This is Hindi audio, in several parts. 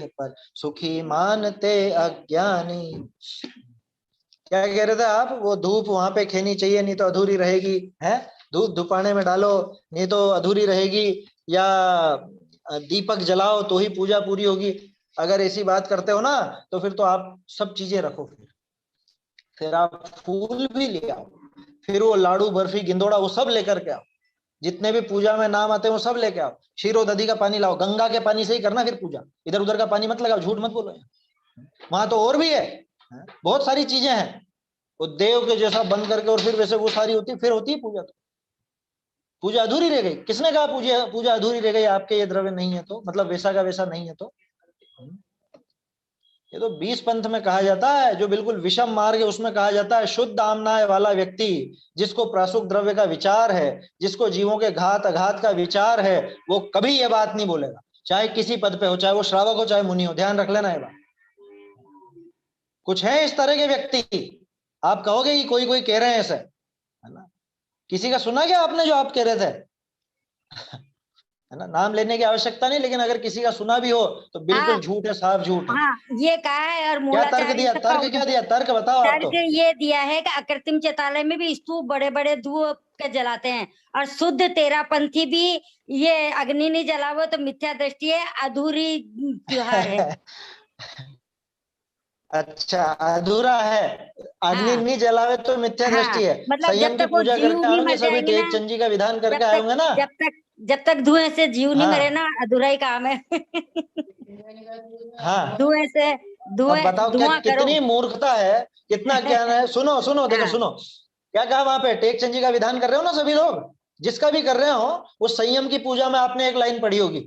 पर सुखी मानते अज्ञानी। क्या कह रहे थे आप? वो धूप वहां पे खेनी चाहिए, नहीं तो अधूरी रहेगी, है? धूप धुपाने में डालो, नहीं तो अधूरी रहेगी, या दीपक जलाओ तो ही पूजा पूरी होगी। अगर ऐसी बात करते हो ना, तो फिर तो आप सब चीजें रखो, फिर आप फूल भी ले आओ, फिर वो लाडू बर्फी गिंदोड़ा वो सब लेकर के आओ, जितने भी पूजा में नाम आते हैं वो सब लेके आओ। शीरो दधी का पानी लाओ, गंगा के पानी से ही करना फिर पूजा, इधर उधर का पानी मत लगाओ, झूठ मत बोलो। वहां तो और भी है, बहुत सारी चीजें हैं। वो देव के जैसा बन करके और फिर वैसे वो सारी होती, फिर होती है पूजा। तो पूजा अधूरी रह गई? किसने कहा पूजा पूजा अधूरी रह गई? आपके ये द्रव्य नहीं है तो, मतलब वैसा का वैसा नहीं है तो। ये तो 20 पंथ में कहा जाता है, जो बिल्कुल विषम मार्ग है उसमें कहा जाता है, शुद्ध आमनाय वाला व्यक्ति, जिसको प्रासुक द्रव्य का विचार है, जिसको जीवों के घात अघात का विचार है, वो कभी ये बात नहीं बोलेगा, चाहे किसी पद पे हो, चाहे वो श्रावक हो चाहे मुनि हो। ध्यान रख लेना ये बात। कुछ है इस तरह के व्यक्ति, आप कहोगे कि कोई कोई कह रहे हैं ऐसे, है ना? किसी का सुना क्या आपने जो आप कह रहे थे? है ना? नाम लेने की आवश्यकता नहीं, लेकिन अगर किसी का सुना भी हो तो बिल्कुल झूठ है, साफ झूठ है। हाँ, ये कहा है। और क्या तर्क दिया? तर्क क्या दिया? तर्क बताओ आप तो। ये दिया है कि अकृत्रिम चितालय में भी स्तूप बड़े बड़े धूप के जलाते हैं, और शुद्ध तेरापंथी भी ये अग्नि नहीं जलावो तो मिथ्या दृष्टि है, अधूरी त्योहार है। अच्छा, अधूरा है, अग्नि नहीं जलावे तो मिथ्या दृष्टि है। मतलब संयम जब की तक वो पूजा जीव करके नहीं आएंगे, मर सभी जाएंगे ना, टेक चंजी का विधान जब करके आए होंगे ना। जब तक धुएं से जीव नहीं मरे हाँ ना, अधूरा ही काम है। हाँ। धुएं से अब बताओ क्या धुआं करो। कितनी मूर्खता है, कितना ज्ञान है। सुनो सुनो, देखो सुनो, क्या कहा वहां पे? टेक चंजी का विधान कर रहे हो ना सभी लोग, जिसका भी कर रहे हो, वो संयम की पूजा में आपने एक लाइन पढ़ी होगी,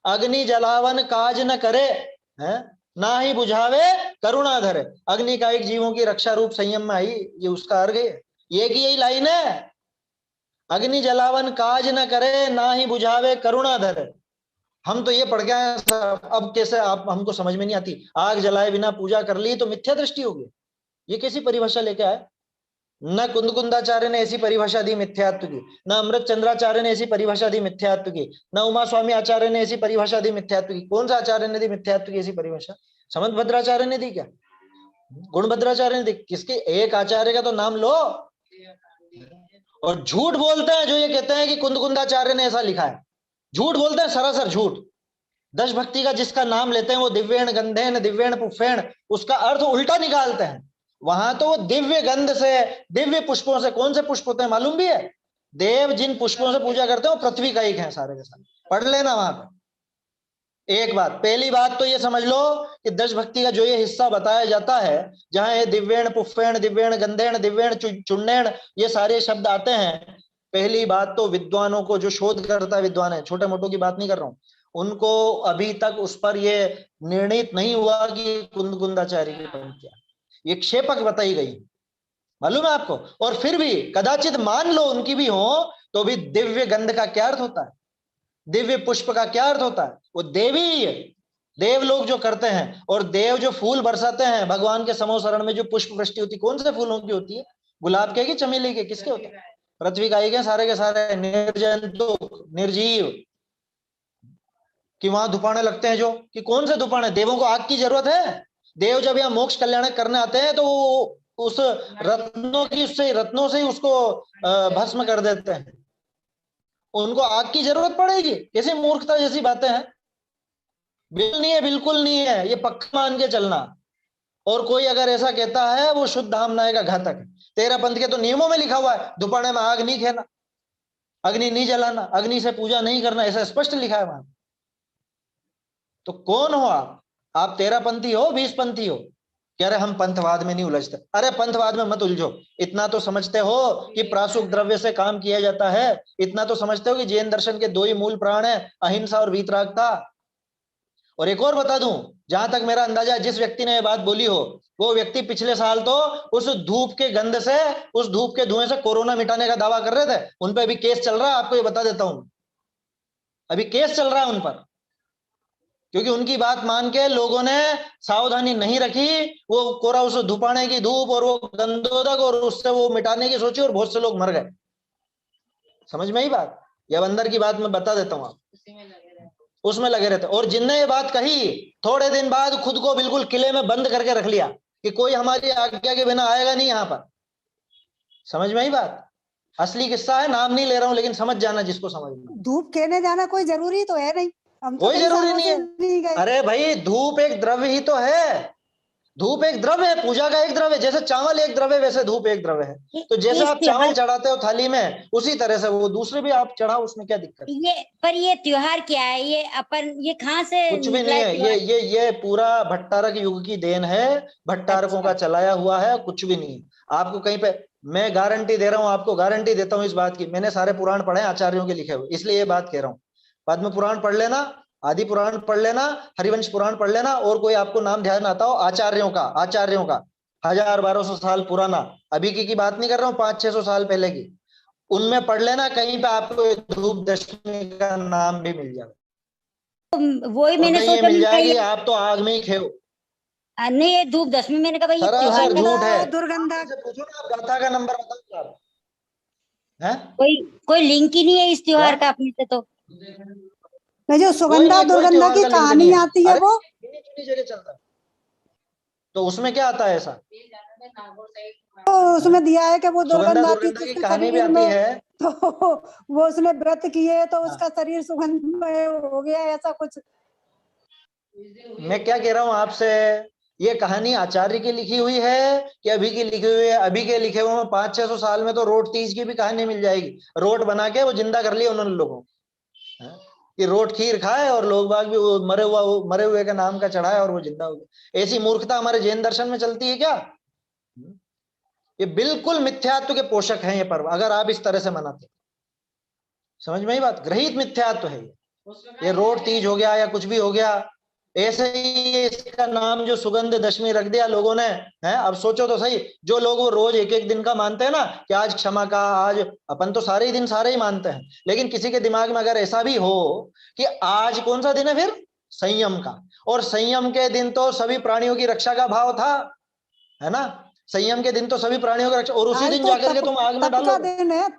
अग्नि जलावन काज न करे, है ना ही बुझावे करुणा धरे। अग्नि का एक जीवों की रक्षा रूप संयम में आई, ये उसका अर्घ है, ये की यही लाइन है, अग्नि जलावन काज न करे ना ही बुझावे करुणा धरे। हम तो ये पढ़ के आए साहब, अब कैसे आप, हमको समझ में नहीं आती। आग जलाए बिना पूजा कर ली तो मिथ्या दृष्टि होगी, ये कैसी परिभाषा लेके आए? न कुंद कुंदाचार्य ने ऐसी परिभाषा दी मिथ्यात्व की, न अमृत चंद्राचार्य ने ऐसी परिभाषा दी मिथ्यात्व की, न उमा स्वामी आचार्य ने ऐसी परिभाषा दी मिथ्यात्व की। कौन सा आचार्य ने दी मिथ्यात्व की ऐसी परिभाषा? समंत भद्राचार्य ने दी क्या? गुणभद्राचार्य ने दी? किसके? एक आचार्य का तो नाम लो। और झूठ बोलते हैं जो ये कहते हैं कि कुंद कुंदाचार्य ने ऐसा लिखा है, झूठ बोलते हैं, सरासर झूठ। दश भक्ति का जिसका नाम लेते हैं वो दिव्येण गंधेन दिव्येण पुष्पेण, उसका अर्थ उल्टा निकालते हैं। वहां तो वो दिव्य गंध से, दिव्य पुष्पों से, कौन से पुष्प होते हैं मालूम भी है? देव जिन पुष्पों से पूजा करते हैं वो पृथ्वी का एक है सारे के सारे, पढ़ लेना वहां पर। एक बात, पहली बात तो ये समझ लो कि दश भक्ति का जो ये हिस्सा बताया जाता है, जहां ये दिव्येण पुष्पेण दिव्येण गंधेण दिव्येण चुन्नेण ये सारे शब्द आते हैं, पहली बात तो विद्वानों को, जो शोध करता है विद्वान है, छोटे मोटों की बात नहीं कर रहा हूं, उनको अभी तक उस पर ये निर्णित नहीं हुआ कि कुंद कुंदाचार्य की पंक्तियां, ये क्षेपक बताई गई, मालूम है आपको? और फिर भी कदाचित मान लो उनकी भी हो, तो भी दिव्य गंध का क्या अर्थ होता है? दिव्य पुष्प का क्या अर्थ होता है? वो देवी ही है, देव लोग जो करते हैं। और देव जो फूल बरसाते हैं भगवान के समोसरण में, जो पुष्प वृष्टि होती है, कौन से फूलों की होती है? गुलाब के कि चमेली के? किसके होते हैं? पृथ्वी का ही है सारे के सारे, निर्जंतुक निर्जीव। कि वहां धुपाने लगते हैं जो, कि कौन से धुपाने? देवों को आग की जरूरत है? देव जब यहाँ मोक्ष कल्याण करने आते हैं तो उस रत्नों की, उससे रत्नों से ही उसको भस्म कर देते हैं, उनको आग की जरूरत पड़ेगी? कैसी मूर्खता जैसी बातें हैं। बिल्कुल नहीं है, बिल्कुल नहीं है, ये पक्का मान के चलना। और कोई अगर ऐसा कहता है वो शुद्ध धामनाय का घातक है। तेरा पंथ के तो नियमों में लिखा हुआ है, दोपहर में आग नहीं खेना, अग्नि नहीं जलाना, अग्नि से पूजा नहीं करना, ऐसा स्पष्ट लिखा है वहां। तो कौन हो आप 13 पंथी हो, 20 पंथी हो? कह रहे हम पंथवाद में नहीं उलझते। अरे पंथवाद में मत उलझो, इतना तो समझते हो कि प्रासुक द्रव्य से काम किया जाता है, इतना तो समझते हो कि जैन दर्शन के दो ही मूल प्राण है, अहिंसा और वीतरागता। और एक और बता दूं, जहां तक मेरा अंदाजा है, जिस व्यक्ति ने ये बात बोली हो, वो व्यक्ति पिछले साल तो उस धूप के गंध से, उस धूप के धुएं से कोरोना मिटाने का दावा कर रहे थे। उन पर अभी केस चल रहा है, आपको ये बता देता हूं, अभी केस चल रहा है उन पर, क्योंकि उनकी बात मान के लोगों ने सावधानी नहीं रखी। वो कोरा उस धुपाने की धूप और वो गंधोदक, और उससे वो मिटाने की सोची, और बहुत से लोग मर गए। समझ में ही बात? या अंदर की बात मैं बता देता हूं आप। उसमें लगे रहते। और जिनने ये बात कही थोड़े दिन बाद खुद को बिल्कुल किले में बंद करके रख लिया कि कोई हमारी आज्ञा के बिना आएगा नहीं यहां पर। समझ में आई बात? असली किस्सा है, नाम नहीं ले रहा हूं, लेकिन समझ जाना जिसको समझना। धूप खेने जाना कोई जरूरी तो है नहीं, हम तो कोई कई जरूरी सालों नहीं से है। नहीं गए। अरे भाई धूप एक द्रव्य ही तो है, धूप एक द्रव्य है, पूजा का एक द्रव्य है। जैसे चावल एक द्रव्य वैसे धूप एक द्रव्य है। तो जैसे इस आप चावल त्योहार चढ़ाते हो थाली में, उसी तरह से वो दूसरे भी आप चढ़ाओ, उसमें क्या दिक्कत? ये त्योहार क्या है? ये अपन ये कहाँ से कुछ भी निकला नहीं है है। त्योहार? ये पूरा भट्टारक युग की देन है, भट्टारकों अच्छा। का चलाया हुआ है, कुछ भी नहीं है। आपको कहीं पे मैं गारंटी दे रहा हूं, आपको गारंटी देता हूं इस बात की, मैंने सारे पुराण पढ़े हैं आचार्यों के लिखे हुए, इसलिए ये बात कह रहा हूं। पद्म पुराण पढ़ लेना, आदि पुराण पढ़ लेना, हरिवंश पुराण पढ़ लेना, और कोई आपको नाम ध्यान आता हो आचार्यों का, 1000-1200 साल पुराना, अभी की बात नहीं कर रहा हूँ, 500-600 साल पहले की, उनमें पढ़ लेना, कहीं पे आपको धूप दशमी का नाम भी मिल जाएगा। वही और मैंने कहीं ये सोचा मिल मैं जाएगी, आप तो आग में ही खेओ। नहीं ये धूप दशमी मैंने कहा भाई ये त्योहार सरासर का झूठ है। दुर्गंधा से पूछो ना, आप गाथा का नंबर बताओ आप, हैं? कोई कोई लिंक ही नहीं है इस क्या? त्योहार का अपने से तो। में जो कोई सुगंधा नहीं है, कोई दुर्गंधा त्योहार की का लिंक नहीं कहानी है। आती है अरे वो चुनी चुनी जगह चलता है, तो उसमें क्या आता है ऐसा? तो उसमें दिया है कि वो सुगंधा दुर्गंध आती दुर्गंधा थी की उसके कहानी भी शरीर आती में, है। तो वो उसने व्रत किए तो हाँ। उसका शरीर सुगंधमय हो गया, ऐसा कुछ। मैं क्या कह रहा हूं आपसे, ये कहानी आचार्य की लिखी हुई है कि अभी की लिखी हुई है? अभी के लिखे हुए में 500-600 साल में तो रोट तीज की भी कहानी मिल जाएगी। रोट बना के वो जिंदा कर लिया उन्होंने लोगों को, हैं? कि रोट खीर खाए और लोग बाग भी वो मरे हुए का नाम का चढ़ाए और वो जिंदा हो गए। ऐसी मूर्खता हमारे जैन दर्शन में चलती है क्या? ये बिल्कुल मिथ्यात्व के पोषक हैं ये पर्व, अगर आप इस तरह से मनाते। समझ में ही बात, ग्रहित मिथ्यात्व है ये रोट तीज हो गया या कुछ भी हो गया, ऐसे ही इसका नाम जो सुगंध दशमी रख दिया लोगों ने, है? अब सोचो तो सही, जो लोग वो रोज एक एक दिन का मानते हैं ना कि आज क्षमा का, आज अपन तो सारे ही दिन सारे ही मानते हैं, लेकिन किसी के दिमाग में अगर ऐसा भी हो कि आज कौन सा दिन है फिर? संयम का। और संयम के दिन तो सभी प्राणियों की रक्षा का भाव था, है ना? संयम के दिन तो सभी प्राणियों की रक्षा, और उसी आज दिन तो जाकर के तुम आग में तप का डालोगे। दिन है,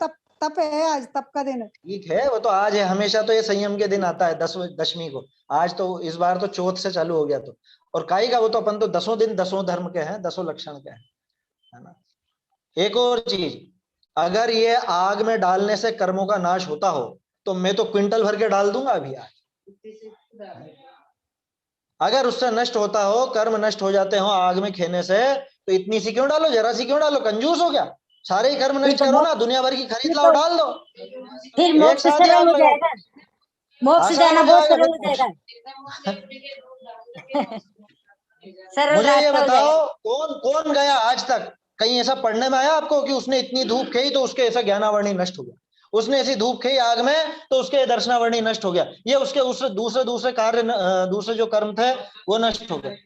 तप है, आज तप का दिन है। ठीक है, वो तो आज है, हमेशा तो ये संयम के दिन आता है दशमी को। आज तो इस बार तो चौथ से चालू हो गया तो, और काई का वो तो अपन तो 10 दिन 10 धर्म के हैं, 10 लक्षण के हैं, है ना? एक और चीज, अगर ये आग में डालने से कर्मों का नाश होता हो तो मैं तो क्विंटल भर के डाल दूंगा अभी आज। अगर उससे नष्ट होता हो, कर्म नष्ट हो जाते हो आग में खेने से, तो इतनी सी क्यों डालो, जरा सी क्यों डालो? कंजूस हो क्या? सारे ही कर्म ये नष्ट तो करो ना, दुनिया भर की ये खरीद लाओ, तो डाल दो, फिर एक मोक्ष साथ ही सरल आग हो लगाओ, जाएगा, मोक्ष आसान जाना हो बहुत जाएगा सरल फिर हो मोक्ष। जाएगा। सरल मुझे ये रास्ता हो जाएगा। बताओ, कौन कौन गया आज तक, कहीं ऐसा पढ़ने में आया आपको कि उसने इतनी धूप खई तो उसके ऐसा ज्ञानावरणी नष्ट हो गया? उसने ऐसी धूप खई आग में तो उसके दर्शनावरणी नष्ट हो गया, ये उसके उससे दूसरे दूसरे कार्य दूसरे जो कर्म थे वो नष्ट हो गए।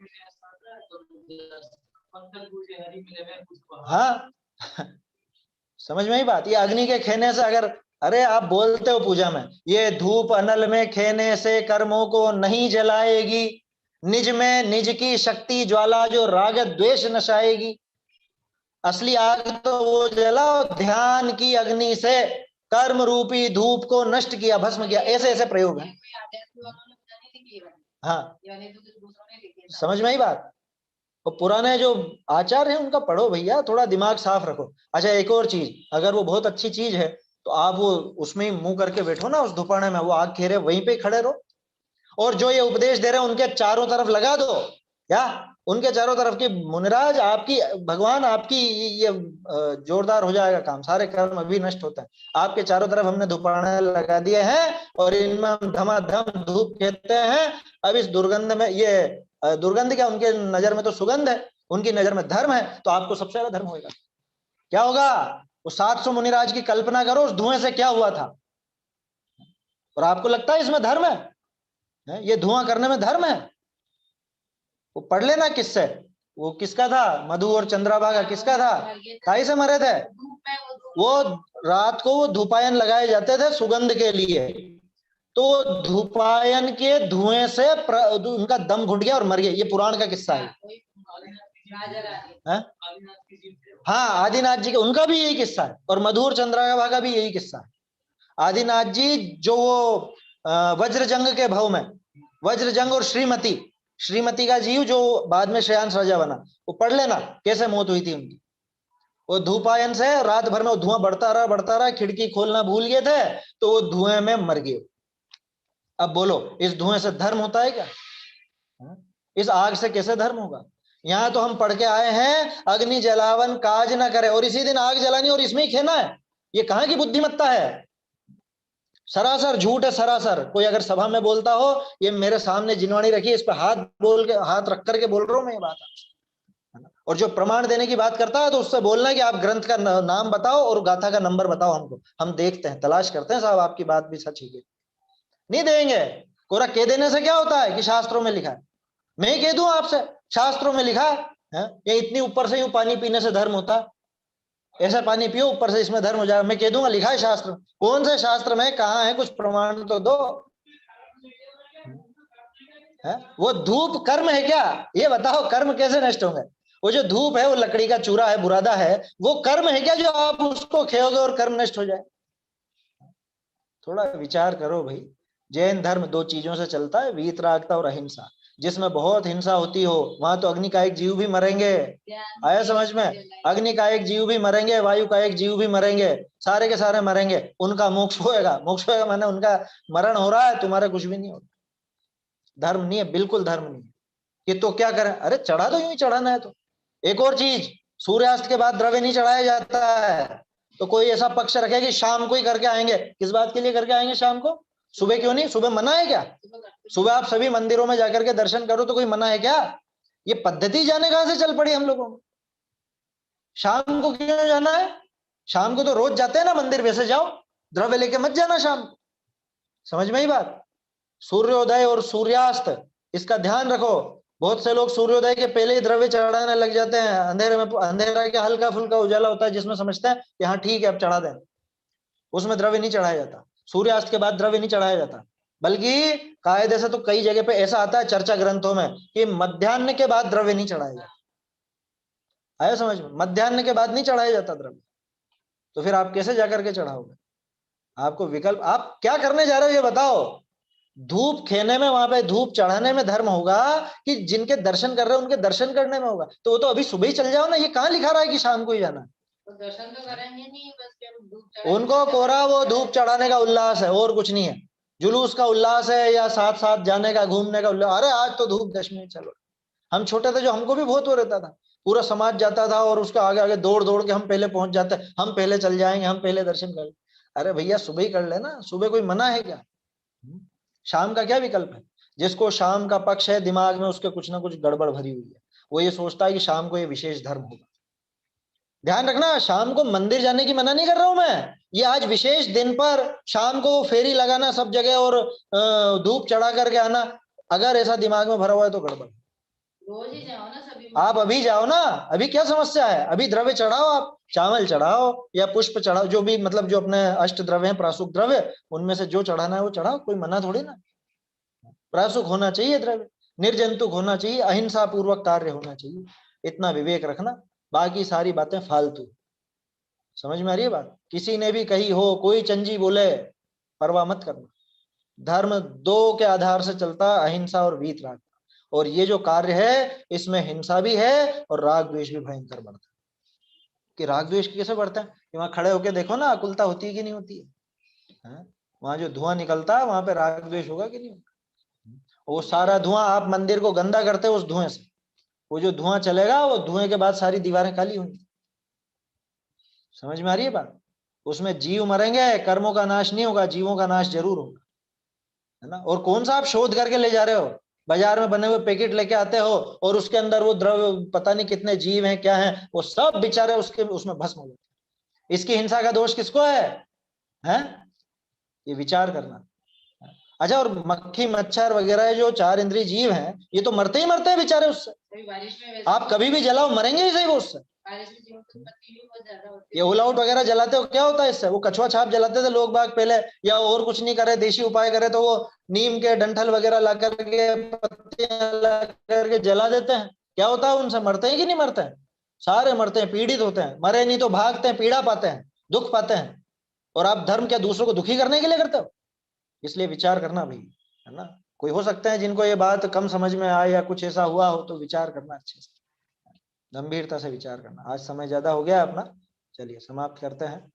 हाँ। समझ में ही बात, ये अग्नि के खेने से अगर, अरे आप बोलते हो पूजा में ये धूप अनल में खेने से कर्मों को नहीं जलाएगी, निज में निज की शक्ति ज्वाला जो राग द्वेष नशाएगी। असली आग तो वो जलाओ ध्यान की अग्नि से, कर्म रूपी धूप को नष्ट किया, भस्म किया, ऐसे ऐसे प्रयोग है। हाँ, समझ में ही बात। और पुराने जो आचार है उनका पढ़ो भैया, थोड़ा दिमाग साफ रखो। अच्छा एक और चीज, अगर वो बहुत अच्छी चीज है तो आप वो उसमें ही मुंह करके बैठो ना, उस धुपाने में, वो आग खेरे वहीं पे खड़े रहो, और जो ये उपदेश दे रहे हैं उनके चारों तरफ लगा दो, क्या उनके चारों तरफ की मुनिराज आपकी, भगवान आपकी, ये जोरदार हो जाएगा काम, सारे कर्म अभी नष्ट होते हैं। आपके चारों तरफ हमने धुपाने लगा दिए हैं और इनमें हम धमाधम धूप खेते हैं। अब इस दुर्गंध में, ये दुर्गंध क्या, उनके नजर में तो सुगंध है, उनकी नजर में धर्म है, तो आपको सबसे ज्यादा धर्म होगा। क्या होगा? वो 700 मुनिराज की कल्पना करो, उस धुएं से क्या हुआ था, और आपको लगता है इसमें धर्म है? ये धुआं करने में धर्म है? वो पढ़ लेना किससे, वो किसका था, मधु और चंद्रभागा किसका था, काई से मरे थे? वो रात को वो धूपायन लगाए जाते थे सुगंध के लिए, तो धूपायन के धुएं से उनका दम घुट गया और मर गए। ये पुराण का किस्सा है। हाँ, आदिनाथ जी का, उनका भी यही किस्सा है, और मधु और चंद्रभागा भी यही किस्सा है। आदिनाथ जी जो वो वज्रजंग के भाव में, वज्रजंग और श्रीमती, श्रीमती का जीव जो बाद में श्रेयांश राजा बना, वो पढ़ लेना कैसे मौत हुई थी उनकी। वो धूपायन से रात भर में वो धुआं बढ़ता रहा, खिड़की खोलना भूल गए थे तो वो धुएं में मर गए। अब बोलो इस धुएं से धर्म होता है क्या? इस आग से कैसे धर्म होगा? यहाँ तो हम पढ़ के आए हैं अग्नि जलावन काज न करे, और इसी दिन आग जलानी और इसमें ही खेना है। ये कहाँ की बुद्धिमत्ता है? सरासर झूठ है, सरासर। कोई अगर सभा में बोलता हो, ये मेरे सामने जिनवाणी रखी, इस पर हाथ रख करके बोल रहा हूं मैं ये बात, और जो प्रमाण देने की बात करता है तो उससे बोलना है कि आप ग्रंथ का नाम बताओ और गाथा का नंबर बताओ हमको, हम देखते हैं, तलाश करते हैं साहब आपकी बात भी सच है। नहीं देंगे। कोरा कह देने से क्या होता है कि शास्त्रों में लिखा है। मैं ही कह दूं आपसे शास्त्रों में लिखा है, ये इतनी ऊपर से यूं पानी पीने से धर्म होता है, ऐसा पानी पियो ऊपर से इसमें धर्म हो जाएगा। मैं कह दूंगा लिखा है शास्त्र, कौन से शास्त्र में कहाँ है? कुछ प्रमाण तो दो। है वो धूप कर्म है क्या? ये बताओ कर्म कैसे नष्ट होंगे? वो जो धूप है वो लकड़ी का चूरा है, बुरादा है, वो कर्म है क्या जो आप उसको खेओगे और कर्म नष्ट हो जाए? थोड़ा विचार करो भाई। जैन धर्म दो चीजों से चलता है, वीतरागता और अहिंसा। जिसमें बहुत हिंसा होती हो वहां तो अग्नि का एक जीव भी मरेंगे। आया समझ में? अग्नि का एक जीव भी मरेंगे, वायु का एक जीव भी मरेंगे, सारे के सारे मरेंगे, उनका मोक्ष होएगा। मोक्ष होएगा माने उनका मरण हो रहा है, तुम्हारा कुछ भी नहीं होता। धर्म नहीं है, बिल्कुल धर्म नहीं है। कि तो क्या करें? अरे चढ़ा दो, यूं ही चढ़ाना है तो। एक और चीज, सूर्यास्त के बाद द्रव्य नहीं चढ़ाया जाता है। तो कोई ऐसा पक्ष रखे कि शाम को ही करके आएंगे। किस बात के लिए करके आएंगे शाम को? सुबह क्यों नहीं? सुबह मना है क्या? सुबह आप सभी मंदिरों में जाकर के दर्शन करो तो कोई मना है क्या? ये पद्धति जाने कहां से चल पड़ी हम लोगों में? शाम को क्यों जाना है? शाम को तो रोज जाते हैं ना मंदिर, वैसे जाओ, द्रव्य लेके मत जाना शाम को। समझ में ही बात? सूर्योदय और सूर्यास्त, इसका ध्यान रखो। बहुत से लोग सूर्योदय के पहले ही द्रव्य चढ़ाने लग जाते हैं। अंधेरे में, अंधेरा के हल्का फुल्का उजाला होता है जिसमें समझते हैं कि हाँ ठीक है अब चढ़ा दें, उसमें द्रव्य नहीं चढ़ाया जाता। सूर्यास्त के बाद द्रव्य नहीं चढ़ाया जाता, बल्कि कायदे से तो कई जगह पे ऐसा आता है चर्चा ग्रंथों में कि मध्याह्न के बाद द्रव्य नहीं चढ़ाया जाता। आया समझ में? मध्याह्न के बाद नहीं चढ़ाया जाता द्रव्य। तो फिर आप कैसे जाकर के चढ़ाओगे? आपको विकल्प, आप क्या करने जा रहे हो ये बताओ। धूप खेने में, वहां पे धूप चढ़ाने में धर्म होगा कि जिनके दर्शन कर रहे हो उनके दर्शन करने में होगा? तो वो तो अभी सुबह ही चल जाओ ना। ये कहाँ लिखा रहा है कि शाम को ही जाना? तो दर्शन तो करेंगे नहीं, बस धूप उनको कोरा वो धूप चढ़ाने का उल्लास है और कुछ नहीं है। जुलूस का उल्लास है या साथ साथ जाने का, घूमने का उल्लास। अरे आज तो धूप दशमी, चलो। हम छोटे थे जो, हमको भी बहुत हो रहता था, पूरा समाज जाता था और उसका आगे आगे दौड़ दौड़ के हम पहले पहुंच जाते, हम पहले चल जाएंगे, हम पहले दर्शन कर। अरे भैया सुबह ही कर लेना, सुबह कोई मना है क्या? शाम का क्या विकल्प है? जिसको शाम का पक्ष है दिमाग में, उसके कुछ ना कुछ गड़बड़ भरी हुई है। वो ये सोचता है कि शाम को ये विशेष धर्म होगा। ध्यान रखना, शाम को मंदिर जाने की मना नहीं कर रहा हूं मैं। ये आज विशेष दिन पर शाम को फेरी लगाना सब जगह और धूप चढ़ा करके आना, अगर ऐसा दिमाग में भरा हुआ है तो गड़बड़। रोज ही जाओ ना सभी। आप अभी जाओ ना, अभी क्या समस्या है? अभी द्रव्य चढ़ाओ, आप चावल चढ़ाओ या पुष्प चढ़ाओ, जो भी मतलब जो अपने अष्ट द्रव्य हैं, प्रासुक द्रव्य, उनमें से जो चढ़ाना है वो चढ़ाओ, कोई मना थोड़ी ना। प्रासुक होना चाहिए द्रव्य, निर्जंतुक होना चाहिए, अहिंसा पूर्वक कार्य होना चाहिए, इतना विवेक रखना। बाकी सारी बातें फालतू। समझ में आ रही है बात? किसी ने भी कही हो, कोई चंजी बोले, परवाह मत करना। धर्म दो के आधार से चलता, अहिंसा और वीतराग। और ये जो कार्य है इसमें हिंसा भी है और राग द्वेष भी भयंकर बढ़ता है। कि राग द्वेष कैसे बढ़ता है? कि वहां खड़े होके देखो ना, अकुलता होती है कि नहीं होती है? वहां जो धुआं निकलता है वहां पे राग द्वेष होगा कि नहीं होगा? वो सारा धुआं, आप मंदिर को गंदा करते हो उस धुएं से, वो जो धुआं चलेगा वो धुएं के बाद सारी दीवारें खाली होंगी। समझ में आ रही है बात? उसमें जीव मरेंगे, कर्मों का नाश नहीं होगा, जीवों का नाश जरूर होगा, है ना? और कौन सा आप शोध करके ले जा रहे हो? बाजार में बने हुए पैकेट लेके आते हो और उसके अंदर वो द्रव्य, पता नहीं कितने जीव हैं क्या हैं, वो सब बेचारे उसके उसमें भस्म हो जाते। इसकी हिंसा का दोष किसको है? ये विचार करना। अच्छा, और मक्खी मच्छर वगैरह जो चार इंद्रिय जीव हैं, ये तो मरते ही मरते हैं बेचारे उससे। बारिश में आप कभी भी जलाओ, मरेंगे ही सही वो उससे। बारिश में जीवन की उत्पत्ति भी बहुत ज्यादा होती ये हुल आउट वगैरह जलाते हो, क्या होता है इससे? वो कछुआ छाप जलाते थे लोग बाग पहले, या और कुछ नहीं करे, देशी उपाय करे तो वो नीम के डंठल वगैरह ला करके, पत्तियां ला करके जला देते हैं। क्या होता है उनसे? मरते हैं कि नहीं मरते हैं? सारे मरते हैं, पीड़ित होते हैं। मरे नहीं तो भागते हैं, पीड़ा पाते हैं, दुख पाते हैं। और आप धर्म क्या दूसरों को दुखी करने के लिए करते हो? इसलिए विचार करना भाई, है ना। कोई हो सकता है जिनको ये बात कम समझ में आए या कुछ ऐसा हुआ हो, तो विचार करना अच्छे से, गंभीरता से विचार करना। आज समय ज्यादा हो गया अपना, चलिए समाप्त करते हैं।